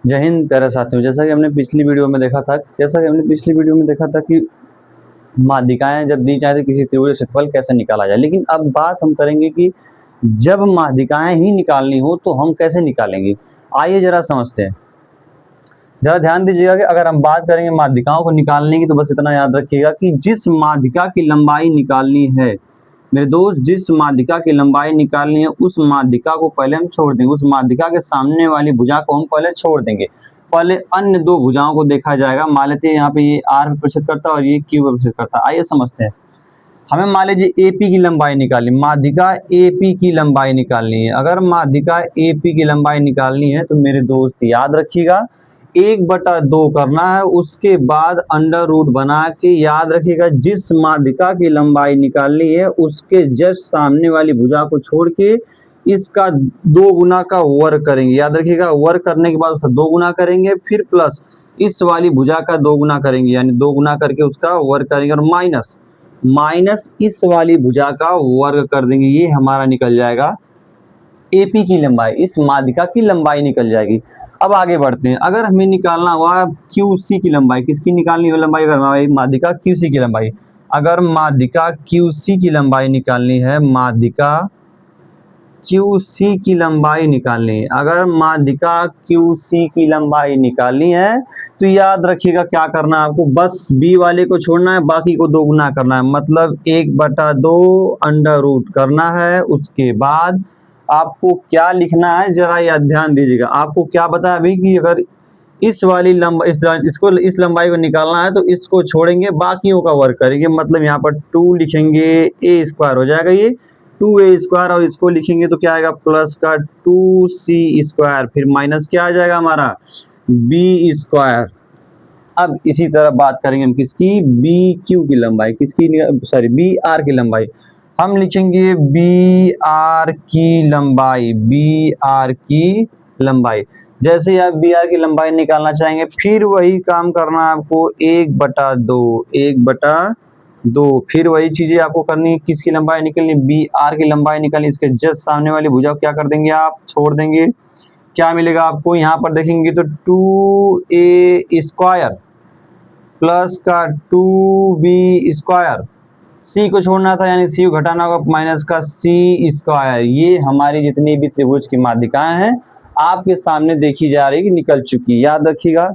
जय हिंद प्यारे साथियों। जैसा कि हमने पिछली वीडियो में देखा था कि माध्यिकाएं जब दी जाए तो किसी त्रिभुज का क्षेत्रफल कैसे निकाला जाए। लेकिन अब बात हम करेंगे कि जब माध्यिकाएं ही निकालनी हो तो हम कैसे निकालेंगे। आइए जरा समझते हैं। जरा ध्यान दीजिएगा कि अगर हम बात करेंगे माध्यिकाओं को निकालने की, तो बस इतना याद रखिएगा कि जिस माध्यिका की लंबाई निकालनी है मेरे दोस्त, जिस माध्यिका की लंबाई निकालनी है उस माध्यिका को पहले हम छोड़ देंगे। उस माध्यिका के सामने वाली भुजा को हम पहले छोड़ देंगे। पहले अन्य दो भुजाओं को देखा जाएगा। मान लेते हैं यहाँ पे ये r पे प्रतिशत करता है और ये q पे प्रतिशत करता है। आइए समझते हैं। हमें मान लीजिए AP की लंबाई निकालनी, माध्यिका AP की लंबाई निकालनी है। अगर माध्यिका AP की लंबाई निकालनी है तो मेरे दोस्त याद रखिएगा 1/2 करना है। उसके बाद अंडर रूट बना के याद रखिएगा जिस माध्यिका की लंबाई निकालनी है उसके जस्ट सामने वाली भुजा को छोड़ के इसका 2 गुना का वर्ग करेंगे। याद रखिएगा, वर्ग करने के बाद उसका 2 गुना करेंगे, फिर प्लस इस वाली भुजा का 2 गुना करेंगे, यानी 2 गुना करके उसका वर्ग करेंगे और माइनस इस वाली भुजा का वर्ग कर देंगे। ये हमारा निकल जाएगा AP की लंबाई, इस माध्यिका की लंबाई निकल जाएगी। अब आगे बढ़ते हैं। अगर हमें निकालना हुआ QC की लंबाई, किसकी निकालनी है लंबाई? अगर हमारी माध्यिका QC की लंबाई, अगर माध्यिका QC की लंबाई निकालनी है, माध्यिका QC की लंबाई निकालनी है, अगर माध्यिका QC की लंबाई निकालनी है तो याद रखिएगा क्या करना है आपको, बस B वाले को छोड़ना है, बाकी को 2 गुना करना है, मतलब 1/2 अंडर रूट करना है। उसके बाद आपको क्या लिखना है जरा याद ध्यान दीजिएगा। आपको क्या बताया अभी कि अगर इस वाली लंबाई इस लंबाई को निकालना है तो इसको छोड़ेंगे, बाकियों का वर्ग करेंगे, मतलब यहाँ पर 2 लिखेंगे, a² हो जाएगा ये 2a², और इसको लिखेंगे तो क्या आएगा प्लस का 2c², फिर माइनस क्या आ जाएगा हमारा b²। अब इसी तरह बात करेंगे हम किसकी, BQ की लंबाई, BR की लंबाई। हम लिखेंगे BR की लंबाई। जैसे आप BR की लंबाई निकालना चाहेंगे फिर वही काम करना है आपको, 1/2, फिर वही चीजें आपको करनी है। किसकी लंबाई निकलनी, BR की लंबाई निकलनी। इसके जस्ट सामने वाली भुजा को क्या कर देंगे आप, छोड़ देंगे। क्या मिलेगा आपको, यहाँ पर देखेंगे तो 2a² प्लस का 2b², C को छोड़ना था यानी C को घटाना होगा, माइनस का c²। ये हमारी जितनी भी त्रिभुज की माध्यिकाएं हैं आपके सामने देखी जा रही है कि निकल चुकी। याद रखिएगा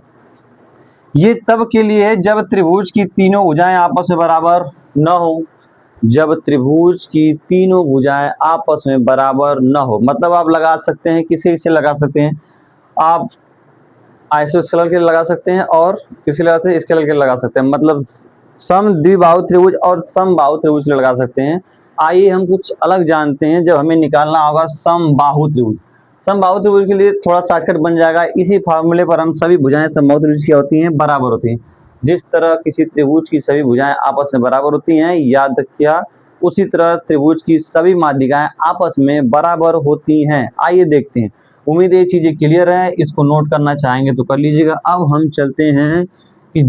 ये तब के लिए है जब त्रिभुज की तीनों भुजाएं आपस में बराबर न हो। जब त्रिभुज की तीनों भुजाएं आपस में बराबर न हो, मतलब आप लगा सकते हैं, किसी से लगा सकते हैं, आप आइसोस्केलर के लगा सकते हैं और किसके लगा सकते हैं, स्केलर के लगा सकते हैं, मतलब सम द्विबाहु त्रिभुज और समबाहु त्रिभुज के लगा सकते हैं। आइए हम कुछ अलग जानते हैं। जब हमें निकालना होगा समबाहु त्रिभुज, समबाहु त्रिभुज के लिए थोड़ा शॉर्टकट बन जाएगा। इसी फार्मूले पर हम सभी भुजाएं समबाहु त्रिभुज की होती हैं, बराबर होती हैं। जिस तरह किसी त्रिभुज की सभी भुजाएं आपस में बराबर होती हैं, याद रखिएगा उसी तरह त्रिभुज की सभी माध्यिकाएं आपस में बराबर होती हैं। आइए देखते हैं। उम्मीद है ये चीजें क्लियर है, इसको नोट करना चाहेंगे तो कर लीजिएगा। अब हम चलते हैं कि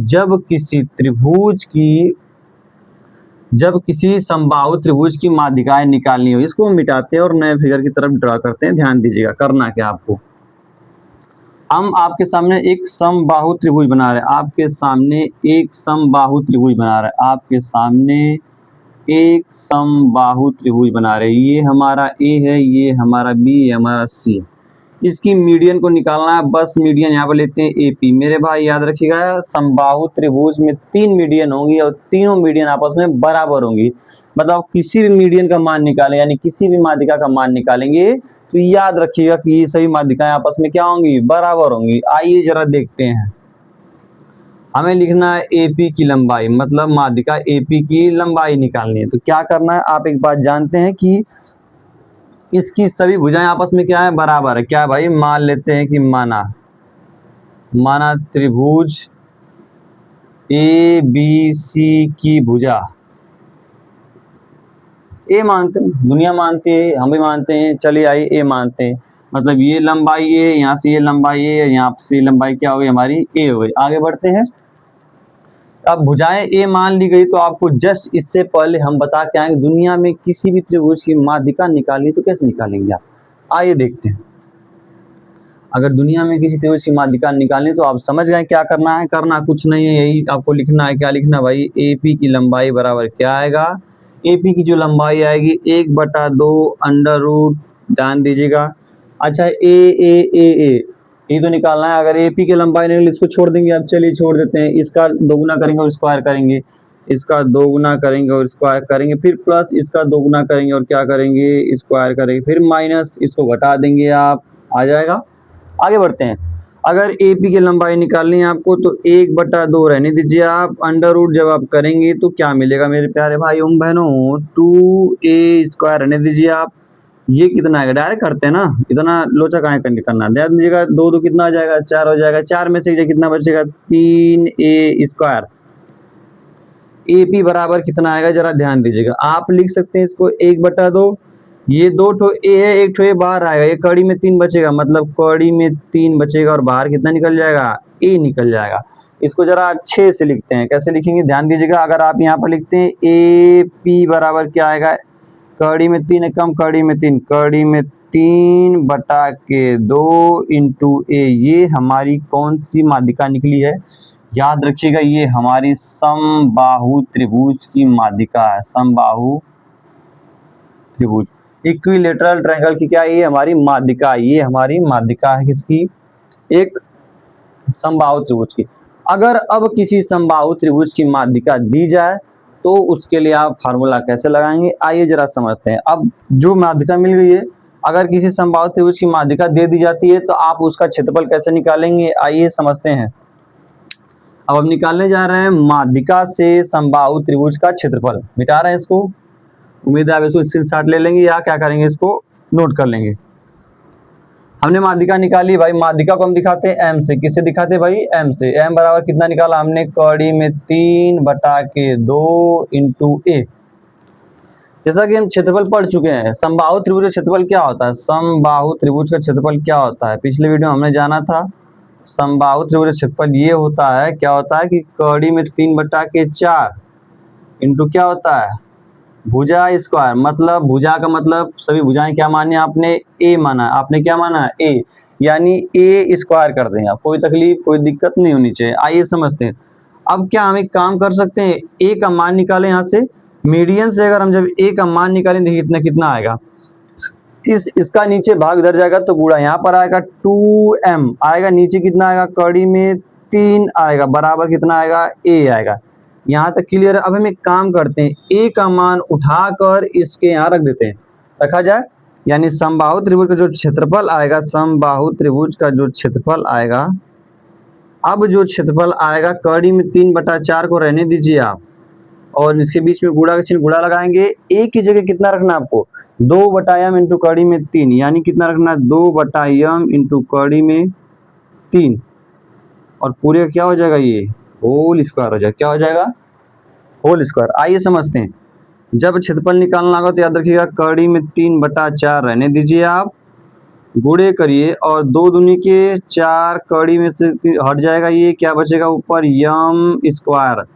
जब किसी समबाहु त्रिभुज की माध्यिकाएं निकालनी हो, इसको हम मिटाते हैं और नए फिगर की तरफ ड्रा करते हैं। ध्यान दीजिएगा करना क्या आपको। हम आपके सामने एक समबाहु त्रिभुज बना रहे हैं, आपके सामने एक समबाहु त्रिभुज बना रहे हैं, आपके सामने एक समबाहु त्रिभुज बना रहे हैं। ये हमारा A है, ये हमारा B, ये हमारा C। इसकी मीडियन को निकालना है, बस मीडियन यहाँ पर लेते हैं AP। मेरे भाई याद रखिएगा समबाहु त्रिभुज में 3 मीडियन होंगी और तीनों मीडियन आपस में बराबर होंगी। मतलब किसी भी मीडियन का मान निकालें, यानी किसी भी माध्यिका का मान निकालेंगे तो याद रखिएगा कि ये सभी माध्यिकाएं आपस में क्या होंगी, बराबर होंगी। आइए जरा देखते हैं। हमें लिखना है AP की लंबाई, मतलब माध्यिका AP की लंबाई निकालनी है। तो क्या करना है, आप एक बात जानते हैं कि इसकी सभी भुजाएं आपस में क्या है, बराबर है। क्या भाई, मान लेते हैं कि माना त्रिभुज ABC की भुजा, A मानते हैं, दुनिया मानती है, हम भी मानते हैं, चलिए आइए A मानते हैं। मतलब ये लंबाई A, यहाँ से ये लंबाई A, यहाँ से लंबाई क्या हो गई हमारी A हो गई। आगे बढ़ते हैं। अब भुजाएं A मान ली गई तो आपको जस्ट इससे पहले हम बता के आएंगे दुनिया में किसी भी त्रिभुज की माध्यिका निकालनी तो कैसे निकालेंगे आप। आइए देखते हैं। अगर दुनिया में किसी त्रिभुज की माध्यिका निकालनी तो आप समझ गए क्या करना है। करना कुछ नहीं है, यही आपको लिखना है। क्या लिखना भाई, AP की लंबाई बराबर क्या आएगा, AP की जो लंबाई आएगी 1/2 अंडर रूट, ध्यान दीजिएगा। अच्छा ए ये तो निकालना है। अगर AP की लंबाई नहीं इसको छोड़ देंगे। अब चलिए छोड़ देते हैं, इसका दोगुना करेंगे और स्क्वायर करेंगे, इसका दोगुना करेंगे और स्क्वायर करेंगे, फिर प्लस इसका दोगुना करेंगे और क्या करेंगे, स्क्वायर करेंगे, फिर माइनस, इसको घटा देंगे आप, आ जाएगा। आगे बढ़ते हैं। अगर AP की लंबाई निकालनी है आपको तो 1/2 रहने दीजिए आप, अंडर रूट जब आप करेंगे तो क्या मिलेगा मेरे प्यारे भाइयों बहनों, 2a² रहने दीजिए आप। ये कितना आएगा, डायरेक्ट करते हैं ना, इतना लोचा काहे करना, ध्यान दीजिएगा। 2 2 कितना आ जाएगा, 4 हो जाएगा। 4 में से कितना बचेगा, 3a²। AP बराबर कितना आएगा जरा ध्यान दीजिएगा। आप लिख सकते हैं इसको 1/2, ये 2 ठो ए है, 1 ठो ए बाहर आएगा, ये कड़ी में 3 बचेगा, मतलब कड़ी में 3 बचेगा और बाहर कितना निकल जाएगा, ए निकल जाएगा। इसको जरा अच्छे से लिखते हैं, कैसे लिखेंगे ध्यान दीजिएगा। अगर आप यहाँ पर लिखते हैं AP बराबर क्या आएगा, कड़ी में 3 है कम, कड़ी में 3, कड़ी में 3/2 इंटू ए। ये हमारी कौन सी माध्यिका निकली है, याद रखिएगा, ये हमारी समबाहु त्रिभुज की माध्यिका है। समबाहु त्रिभुज, इक्विलेटरल ट्रायंगल की क्या, ये हमारी माध्यिका, ये हमारी माध्यिका है किसकी, एक समबाहु त्रिभुज की। अगर अब किसी समबाहु त्रिभुज की माध्यिका दी जाए तो उसके लिए आप फार्मूला कैसे लगाएंगे, आइए जरा समझते हैं। अब जो माध्यिका मिल गई है, अगर किसी समबाहु त्रिभुज की माध्यिका दे दी जाती है तो आप उसका क्षेत्रफल कैसे निकालेंगे, आइए समझते हैं। अब हम निकालने जा रहे हैं माध्यिका से समबाहु त्रिभुज का क्षेत्रफल, मिटा रहे हैं इसको। उम्मीद है आप इसको स्क्रीनशॉट ले लेंगे या क्या करेंगे, इसको नोट कर लेंगे। हमने माध्यिका निकाली भाई, माध्यिका को हम दिखाते हैं m से, किससे दिखाते हैं भाई, m से। m बराबर कितना निकाला हमने, कड़ी में 3/2 इंटू a। जैसा कि हम क्षेत्रफल पढ़ चुके हैं, समबाहु त्रिभुज का क्षेत्रफल क्या होता है, समबाहु त्रिभुज का क्षेत्रफल क्या होता है, पिछले वीडियो में हमने जाना था। समबाहु त्रिभुज का क्षेत्रफल ये होता है, क्या होता है कि कड़ी में 3/4 इंटू क्या होता है, भुजा स्क्वायर। मतलब भुजा का मतलब सभी भुजाएं क्या मानी आपने, ए माना, आपने क्या माना, ए, यानी ए स्क्वायर कर देंगे आप, कोई तकलीफ कोई दिक्कत नहीं होनी चाहिए। आइए समझते हैं। अब क्या हम एक काम कर सकते हैं, ए का मान निकालें यहाँ से, मीडियन से अगर हम जब ए का मान निकालें देखिए कितना कितना आएगा, इसका नीचे भाग इधर जाएगा तो गुणा यहाँ पर आएगा, 2m आएगा, नीचे कितना आएगा, कड़ी में 3 आएगा, बराबर कितना आएगा, a आएगा। यहाँ तक क्लियर है। अब हम एक काम करते हैं, a का मान उठाकर इसके यहाँ रख देते हैं, रखा जाए, यानी समबाहु त्रिभुज का जो क्षेत्रफल आएगा, समबाहु त्रिभुज का जो क्षेत्रफल आएगा, अब जो क्षेत्रफल आएगा कड़ी में 3/4 को रहने दीजिए आप, और इसके बीच में गुणा का चिन्ह, गुणा लगाएंगे। a की जगह कितना रखना है आपको, 2/m इंटू कड़ी में 3, यानी कितना रखना है, 2/m इंटू कड़ी में 3, और पूरे क्या हो जाएगा, ये होल स्क्वायर हो जाएगा, क्या हो जाएगा, होल स्क्वायर। आइए समझते हैं। जब क्षेत्रफल निकालना होगा तो याद रखिएगा, कड़ी में 3/4 रहने दीजिए आप, गुणे करिए, और 2 दूनी के 4, कड़ी में से हट जाएगा, ये क्या बचेगा ऊपर, m²।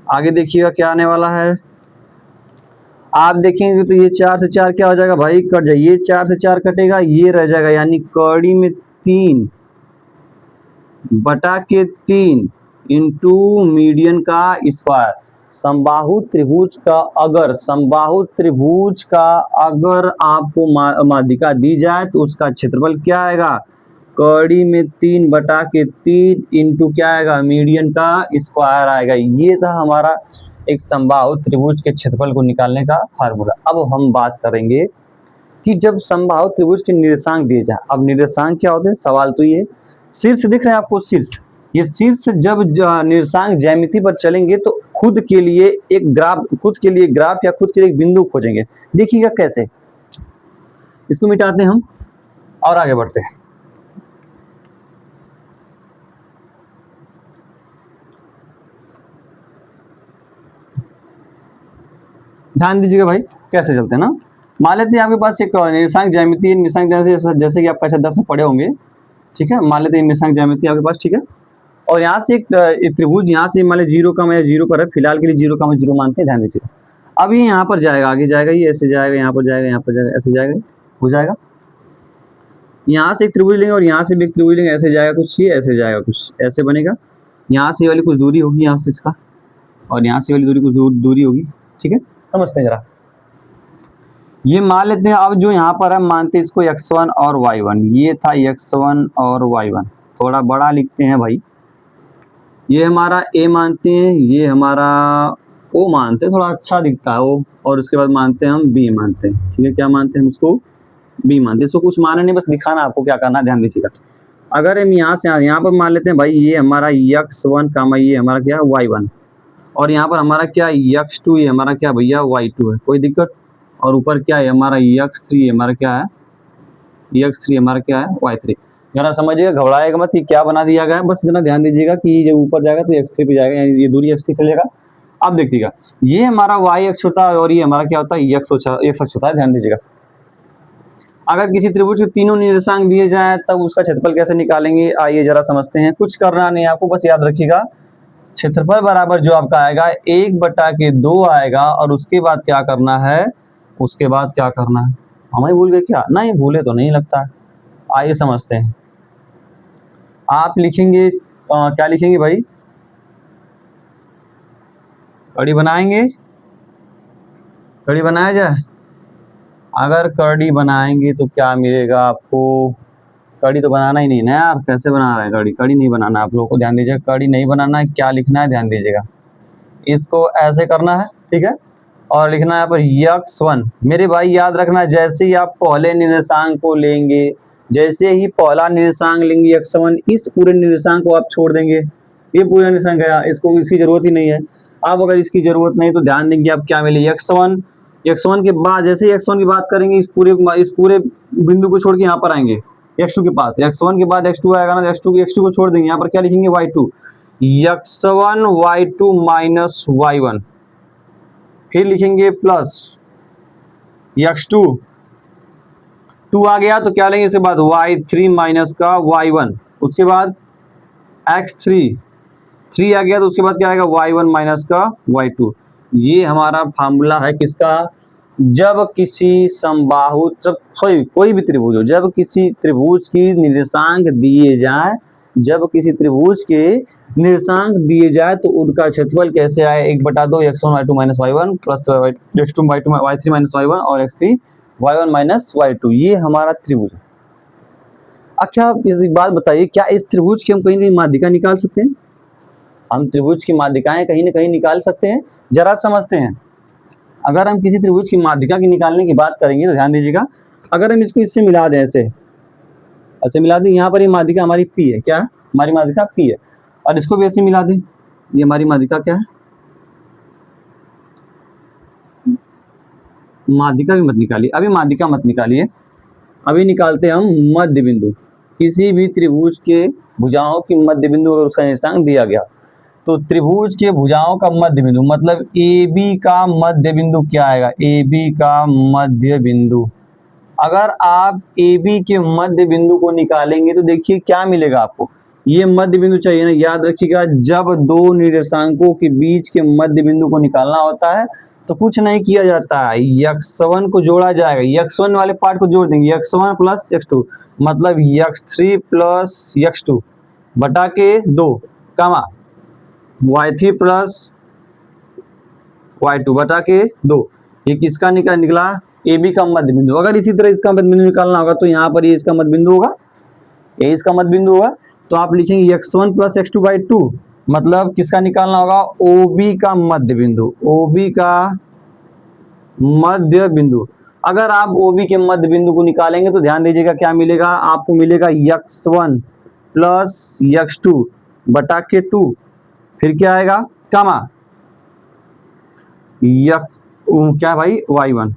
आगे देखिएगा क्या आने वाला है, आप देखेंगे तो ये 4 से 4 क्या हो जाएगा भाई, कट जाए, ये 4 से 4 कटेगा, ये रह जाएगा, यानी कड़ी में 3/3 इंटू मीडियन का स्क्वायर। समबाहु त्रिभुज का अगर आपको माध्यिका दी जाए तो उसका क्षेत्रफल क्या आएगा, कड़ी में 3/3 इंटू क्या आएगा, मीडियन का स्क्वायर आएगा। ये था हमारा एक समबाहु त्रिभुज के क्षेत्रफल को निकालने का फार्मूला। अब हम बात करेंगे कि जब समबाहु त्रिभुज के निर्देशांक दिए जाए। अब निर्देशांक क्या होते हैं, सवाल तो ये शीर्ष दिख रहे हैं आपको, शीर्ष, ये शीर्ष जब निर्देशांक ज्यामिति पर चलेंगे तो खुद के लिए एक ग्राफ या खुद के लिए एक बिंदु खोजेंगे। देखिएगा कैसे, इसको मिटाते हैं हम और आगे बढ़ते हैं। ध्यान दीजिएगा भाई, कैसे चलते हैं ना। मान लेते हैं आपके पास एक निर्देशांक ज्यामिति है, निर्देशांक जैसे कि आप कक्षा 10 में पढ़े होंगे, ठीक है। मान लेते हैं निर्देशांक ज्यामिति आपके पास, ठीक है। और यहाँ से एक त्रिभुज, यहाँ से मान लीजिए 0 का मैं 0 पर है, फिलहाल के लिए 0 का मैं 0 मानते हैं, ध्यान दीजिए। अब ये यहाँ पर जाएगा, आगे जाएगा, ये ऐसे जाएगा, यहाँ पर जाएगा, यहाँ पर जाएगा, ऐसे जाएगा, हो जाएगा। यहाँ से एक त्रिभुज लेंगे और यहाँ से भी एक त्रिभुज लेंगे, ऐसे जाएगा कुछ, ये ऐसे जाएगा कुछ, ऐसे बनेगा। यहाँ से वाली कुछ दूरी होगी यहाँ से इसका, और यहाँ से वाली दूरी कुछ दूरी होगी, ठीक है। समझते हैं जरा, ये मान लेते हैं। अब जो यहाँ पर हम मानते हैं इसको x1 और y1, ये था x1 और y1, थोड़ा बड़ा लिखते हैं भाई। ये हमारा a मानते हैं, ये हमारा o मानते हैं, थोड़ा अच्छा दिखता है o, और उसके बाद मानते हैं हम b मानते हैं, ठीक है। क्या मानते हैं हम इसको? b मानते हैं। इसको कुछ माना नहीं, बस दिखाना आपको क्या करना है, ध्यान दीजिएगा। अगर हम यहाँ से यहाँ पर मान लेते हैं भाई, ये हमारा x1 कामा ये हमारा क्या है y1, और यहाँ पर हमारा क्या x2, ये हमारा क्या भैया y2 है, कोई दिक्कत। और ऊपर क्या है हमारा x3, हमारा क्या है x3, हमारा क्या है y3। जरा समझिएगा, घबराएगा मत कि क्या बना दिया गया है, बस इतना ध्यान दीजिएगा कि जब ऊपर जाएगा तो x3 पे जाएगा, यानी ये दूरी x3 चलेगा। अब देखिएगा, ये हमारा y अक्ष होता है और ये हमारा क्या होता है x अक्ष होता है, ध्यान दीजिएगा। अगर किसी त्रिभुज के तीनों निर्देशांक दिए जाए तब उसका क्षेत्रफल कैसे निकालेंगे, आइए जरा समझते हैं। कुछ करना नहीं आपको, बस याद रखिएगा क्षेत्रफल बराबर जो आपका आएगा 1/2 आएगा, और उसके बाद क्या करना है, उसके बाद क्या करना है, हमें भूल गए क्या? नहीं भूले तो नहीं लगता है। आइए समझते हैं। आप लिखेंगे क्या लिखेंगे भाई? कड़ी बनाएंगे, कड़ी बनाया जाए। अगर कड़ी बनाएंगे तो क्या मिलेगा आपको? कड़ी तो बनाना ही नहीं ना यार, कैसे बना रहे हैं कड़ी? कड़ी नहीं बनाना आप लोगों को, ध्यान दीजिएगा। कड़ी नहीं बनाना है, क्या लिखना है ध्यान दीजिएगा। इसको ऐसे करना है, ठीक है, और लिखना है यहाँ पर x1। मेरे भाई याद रखना, जैसे ही आप पहले निर्देशांक को लेंगे, जैसे ही पहला निर्देशांक लेंगे x1, इस पूरे निर्देशांक को आप छोड़ देंगे। ये पूरा निर्देशांक गया, इसको इसकी जरूरत ही नहीं है। अब अगर इसकी जरूरत नहीं तो ध्यान देंगे आप क्या मिले x1। x1 के बाद जैसे ही x1 की बात करेंगे, इस पूरे बिंदु को छोड़ के यहाँ पर आएंगे x2 के पास। x1 के बाद x2 आएगा ना, x2 को छोड़ देंगे, यहाँ पर क्या लिखेंगे y2, x1 y2 minus y1, फिर लिखेंगे प्लस x2, 2 आ गया तो क्या लेंगे इसके बाद y3 माइनस का y1, उसके बाद x3, 3 आ गया तो उसके बाद क्या आएगा y1 माइनस का y2। ये हमारा फार्मूला है किसका? जब किसी समबाहु, जब कोई भी त्रिभुज हो, जब किसी त्रिभुज की निर्देशांक दिए जाए, जब किसी त्रिभुज के निर्देशांक दिए जाए तो उनका क्षेत्रफल कैसे आए, 1/2 x1 y2 minus y1 plus x2 y3 minus y1 और x3 y1 माइनस y2। ये हमारा त्रिभुज है। अच्छा इस बात बताइए, क्या इस त्रिभुज की हम कहीं कहीं माध्यिका निकाल सकते हैं? हम त्रिभुज की माध्यिकाएं कहीं ना कहीं निकाल सकते हैं, जरा समझते हैं। अगर हम किसी त्रिभुज की माध्यिका की निकालने की बात करेंगे तो ध्यान दीजिएगा, अगर हम इसको इससे मिला दें, ऐसे मिला दें, यहाँ पर ये माध्यिका हमारी P है, क्या हमारी माध्यिका P है, और इसको भी ऐसे मिला दें, ये हमारी माध्यिका क्या है? माध्यिका भी मत निकालिए, अभी माध्यिका मत निकालिए, अभी निकालते हम मध्य बिंदु। किसी भी त्रिभुज के भुजाओं की मध्य बिंदु अगर उसका निर्देशांक दिया गया तो त्रिभुज के भुजाओं का मध्य बिंदु मतलब AB का मध्य बिंदु क्या आएगा? AB का मध्य बिंदु। अगर आप AB के मध्य बिंदु को निकालेंगे तो देखिए क्या मिलेगा आपको, ये मध्य बिंदु चाहिए ना, याद रखिएगा। जब दो निर्देशांकों के बीच के मध्य बिंदु को निकालना होता है तो कुछ नहीं किया जाता है, x1 को जोड़ा जाएगा, x1 वाले पार्ट को जोड़ देंगे, x1 प्लस x2 मतलब x3 प्लस x2 बटा के 2 कामा y3 प्लस y2 बटा के 2। ये किसका निकला? AB का मध्य बिंदु। अगर इसी तरह इसका मध्य बिंदु निकालना होगा तो यहाँ पर ये इसका मध्य बिंदु होगा, ये इसका मध्य बिंदु होगा, तो आप लिखेंगे x1 प्लस x2/2 मतलब किसका निकालना होगा? OB का मध्य बिंदु, OB का मध्य बिंदु। अगर आप OB के मध्य बिंदु को निकालेंगे तो ध्यान दीजिएगा क्या मिलेगा आपको, मिलेगा x1 प्लस x2 बटा के 2, फिर क्या आएगा कामा क्या भाई y1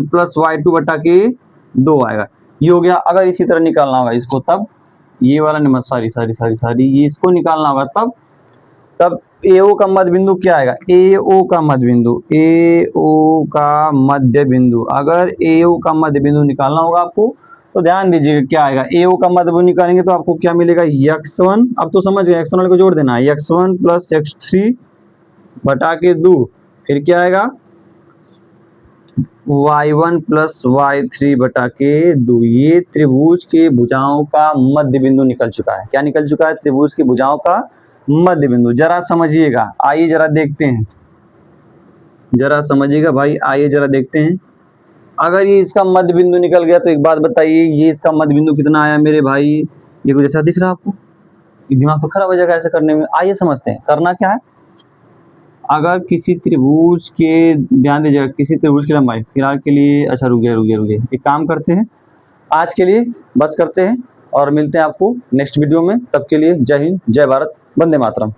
प्लस y2 बटा के 2 आएगा, ये हो गया। अगर इसी तरह निकालना होगा इसको तब ये वाला नंबर सारी ये इसको निकालना होगा तब AO का मध्य बिंदु क्या आएगा? AO का मध्य बिंदु, AO का मध्य बिंदु। अगर AO का मध्य बिंदु निकालना होगा आपको तो ध्यान दीजिएगा क्या आएगा, AO का मध्य बिंदु निकालेंगे तो आपको क्या मिलेगा x1, अब तो समझ गए, x1 को जोड़ देना है, x1 प्लस x3 बटा के 2, फिर क्या आएगा y1 प्लस y3 बटा के 2। ये त्रिभुज के भुजाओं का मध्य बिंदु निकल चुका है। क्या निकल चुका है? त्रिभुज की भुजाओं का मध्य बिंदु। जरा समझिएगा, आइए जरा देखते हैं, जरा समझिएगा भाई, आइए जरा देखते हैं। अगर ये इसका मध्य बिंदु निकल गया तो एक बात बताइए, ये इसका मध्य बिंदु कितना आया मेरे भाई? ये कुछ ऐसा दिख रहा है आपको? ये दिमाग तो खराब हो जाएगा ऐसे करने में। आइए समझते हैं, करना क्या है। अगर किसी त्रिभुज के, ध्यान दीजिएगा, किसी त्रिभुज की लंबाई फिलहाल के लिए, अच्छा रुकिए, एक काम करते हैं, आज के लिए बस करते हैं और मिलते हैं आपको नेक्स्ट वीडियो में। तब के लिए जय हिंद, जय भारत, वंदे मातरम।